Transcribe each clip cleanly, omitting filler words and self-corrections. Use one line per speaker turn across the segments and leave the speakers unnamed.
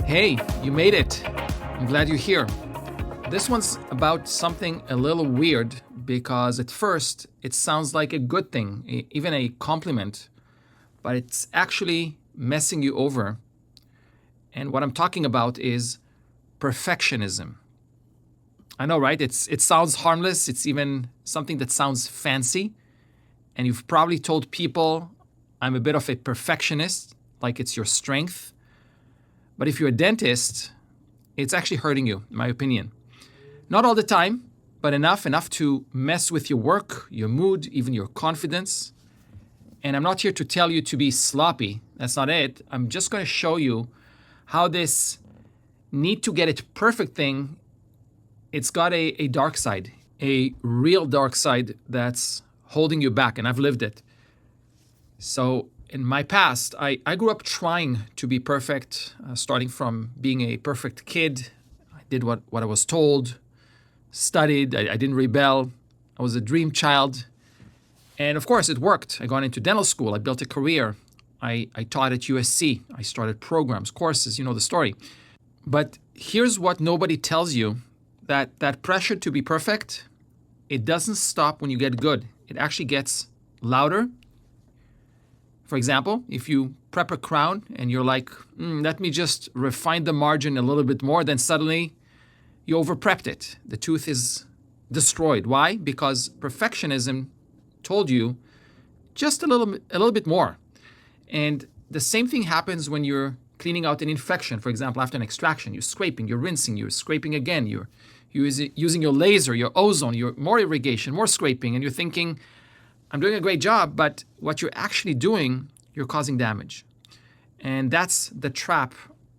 Hey, you made it. I'm glad you're here. This one's about something a little weird because at first it sounds like a good thing, even a compliment, but it's actually messing you over. And what I'm talking about is perfectionism. I know, right? It sounds harmless. It's even something that sounds fancy. And you've probably told people, I'm a bit of a perfectionist, like it's your strength. But if you're a dentist, it's actually hurting you, in my opinion. Not all the time, but enough to mess with your work, your mood, even your confidence. And I'm not here to tell you to be sloppy. That's not it. I'm just going to show you how this need to get it perfect thing, it's got a dark side, a real dark side that's holding you back. And I've lived it. So in my past, I grew up trying to be perfect, starting from being a perfect kid. I did what I was told, studied, I didn't rebel. I was a dream child. And of course, it worked. I got into dental school. I built a career. I taught at USC. I started programs, courses, you know the story. But here's what nobody tells you, that pressure to be perfect, it doesn't stop when you get good. It actually gets louder. For example, if you prep a crown and you're like, let me just refine the margin a little bit more, then suddenly you over-prepped it. The tooth is destroyed. Why? Because perfectionism told you just a little bit more. And the same thing happens when you're cleaning out an infection. For example, after an extraction, you're scraping, you're rinsing, you're scraping again, you're using your laser, your ozone, your more irrigation, more scraping, and you're thinking, I'm doing a great job, but what you're actually doing, you're causing damage. And that's the trap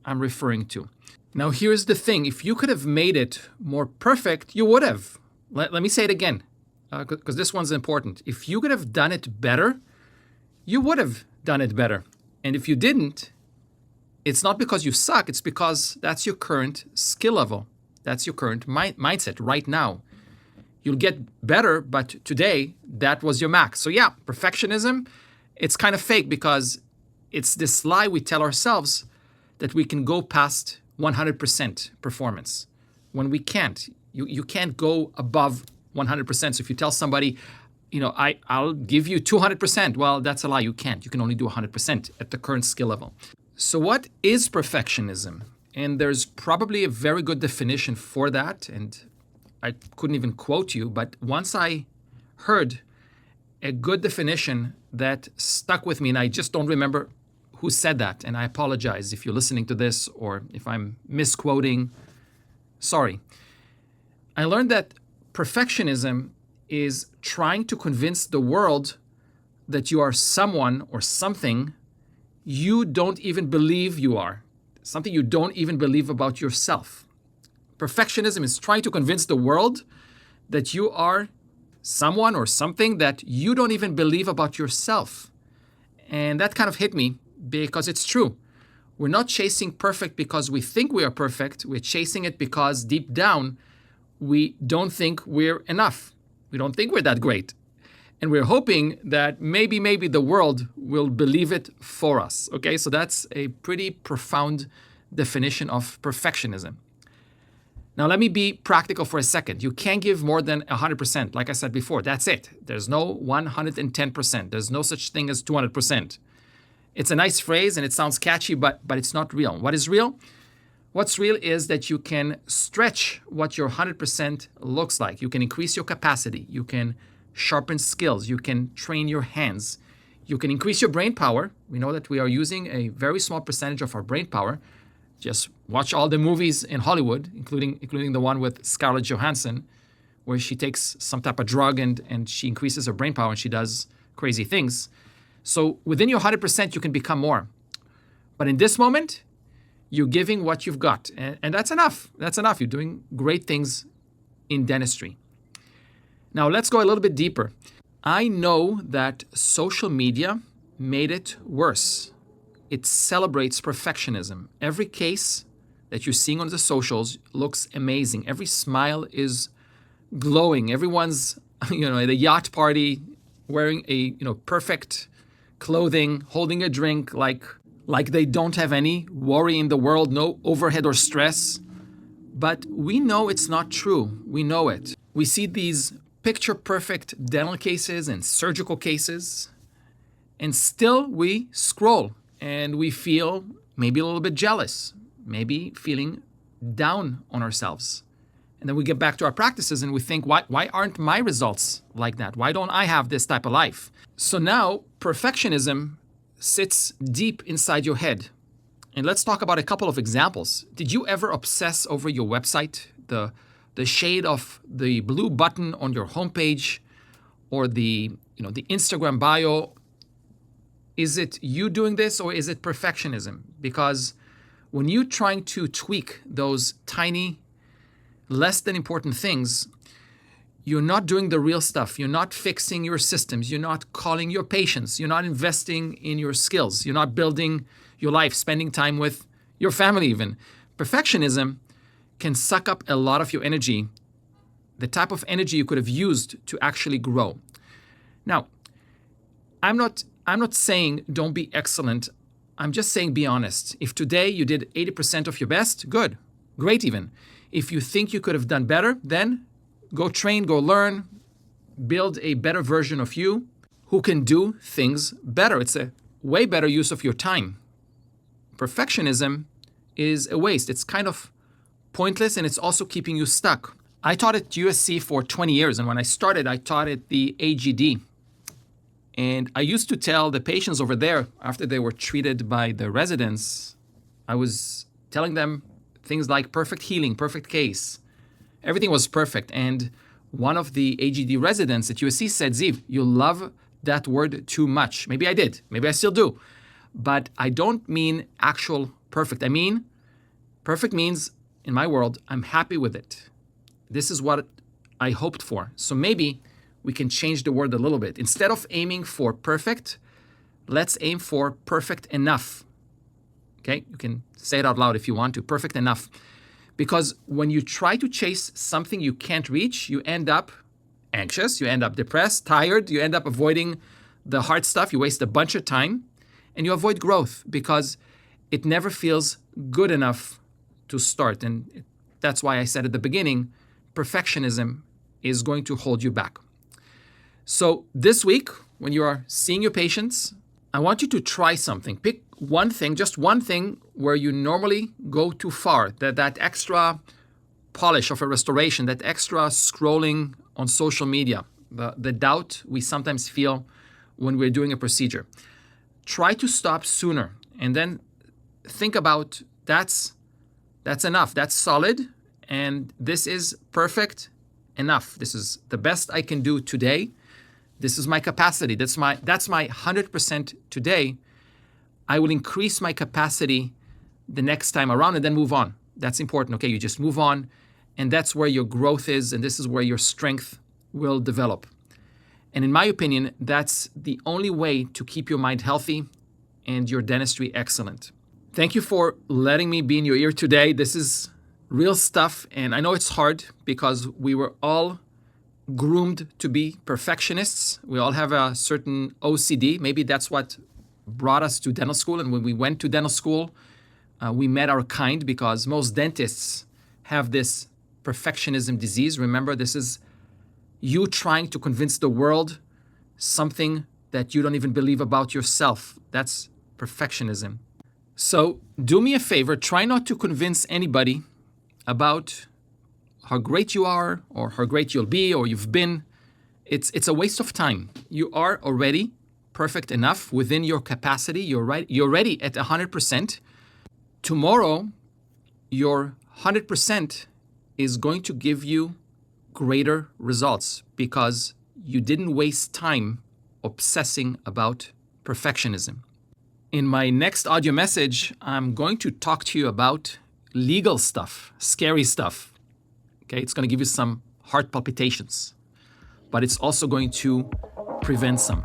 I'm referring to. Now, here's the thing. If you could have made it more perfect, you would have. Let me say it again, because this one's important. If you could have done it better, you would have done it better. And if you didn't, it's not because you suck. It's because that's your current skill level. That's your current mindset right now. You'll get better, but today, that was your max. So yeah, perfectionism, it's kind of fake because it's this lie we tell ourselves that we can go past 100% performance when we can't. You can't go above 100%. So if you tell somebody, I'll give you 200%, well, that's a lie. You can't. You can only do 100% at the current skill level. So what is perfectionism? And there's probably a very good definition for that. And I couldn't even quote you, but once I heard a good definition that stuck with me, and I just don't remember who said that, and I apologize if you're listening to this or if I'm misquoting. Sorry. I learned that perfectionism is trying to convince the world that you are someone or something you don't even believe you are, something you don't even believe about yourself. Perfectionism is trying to convince the world that you are someone or something that you don't even believe about yourself. And that kind of hit me because it's true. We're not chasing perfect because we think we are perfect. We're chasing it because deep down, we don't think we're enough. We don't think we're that great. And we're hoping that maybe the world will believe it for us. Okay, so that's a pretty profound definition of perfectionism. Now, let me be practical for a second. You can't give more than 100%. Like I said before, that's it. There's no 110%. There's no such thing as 200%. It's a nice phrase and it sounds catchy, but it's not real. What is real? What's real is that you can stretch what your 100% looks like. You can increase your capacity. You can sharpen skills. You can train your hands. You can increase your brain power. We know that we are using a very small percentage of our brain power. Just watch all the movies in Hollywood, including the one with Scarlett Johansson, where she takes some type of drug and she increases her brain power and she does crazy things. So within your 100%, you can become more. But in this moment, you're giving what you've got. And that's enough. That's enough. You're doing great things in dentistry. Now, let's go a little bit deeper. I know that social media made it worse. It celebrates perfectionism. Every case that you're seeing on the socials looks amazing. Every smile is glowing. Everyone's, at a yacht party wearing a perfect clothing, holding a drink like they don't have any worry in the world, no overhead or stress. But we know it's not true. We know it. We see these picture perfect dental cases and surgical cases, and still we scroll and we feel maybe a little bit jealous, maybe feeling down on ourselves. And then we get back to our practices and we think, why aren't my results like that? Why don't I have this type of life? So now perfectionism sits deep inside your head. And let's talk about a couple of examples. Did you ever obsess over your website, the shade of the blue button on your homepage, or the Instagram bio? Is it you doing this, or is it perfectionism? Because when you're trying to tweak those tiny, less than important things, you're not doing the real stuff. You're not fixing your systems. You're not calling your patients. You're not investing in your skills. You're not building your life, spending time with your family even. Perfectionism can suck up a lot of your energy, the type of energy you could have used to actually grow. Now, I'm not saying don't be excellent. I'm just saying be honest. If today you did 80% of your best, good, great even. If you think you could have done better, then go train, go learn, build a better version of you who can do things better. It's a way better use of your time. Perfectionism is a waste. It's kind of pointless, and it's also keeping you stuck. I taught at USC for 20 years, and when I started, I taught at the AGD. And I used to tell the patients over there, after they were treated by the residents, I was telling them things like perfect healing, perfect case. Everything was perfect. And one of the AGD residents at USC said, Ziv, you love that word too much. Maybe I did. Maybe I still do. But I don't mean actual perfect. I mean, perfect means, in my world, I'm happy with it. This is what I hoped for. So maybe we can change the word a little bit. Instead of aiming for perfect, let's aim for perfect enough. Okay? You can say it out loud if you want to. Perfect enough. Because when you try to chase something you can't reach, you end up anxious, you end up depressed, tired, you end up avoiding the hard stuff, you waste a bunch of time, and you avoid growth because it never feels good enough to start. And that's why I said at the beginning, perfectionism is going to hold you back. So this week, when you are seeing your patients, I want you to try something. Pick one thing, just one thing where you normally go too far, that extra polish of a restoration, that extra scrolling on social media, the doubt we sometimes feel when we're doing a procedure. Try to stop sooner and then think about that's enough, that's solid, and this is perfect enough. This is the best I can do today. This is my capacity. That's my 100% today. I will increase my capacity the next time around and then move on. That's important. Okay, you just move on, and that's where your growth is, and this is where your strength will develop. And in my opinion, that's the only way to keep your mind healthy and your dentistry excellent. Thank you for letting me be in your ear today. This is real stuff, and I know it's hard because we were all groomed to be perfectionists. We all have a certain OCD. Maybe that's what brought us to dental school. And when we went to dental school, we met our kind because most dentists have this perfectionism disease. Remember, this is you trying to convince the world something that you don't even believe about yourself. That's perfectionism. So do me a favor, try not to convince anybody about how great you are or how great you'll be or you've been. It's a waste of time. You are already perfect enough within your capacity. You're ready at 100%. Tomorrow, your 100% is going to give you greater results because you didn't waste time obsessing about perfectionism. In my next audio message, I'm going to talk to you about legal stuff, scary stuff. Okay, it's going to give you some heart palpitations, but it's also going to prevent some.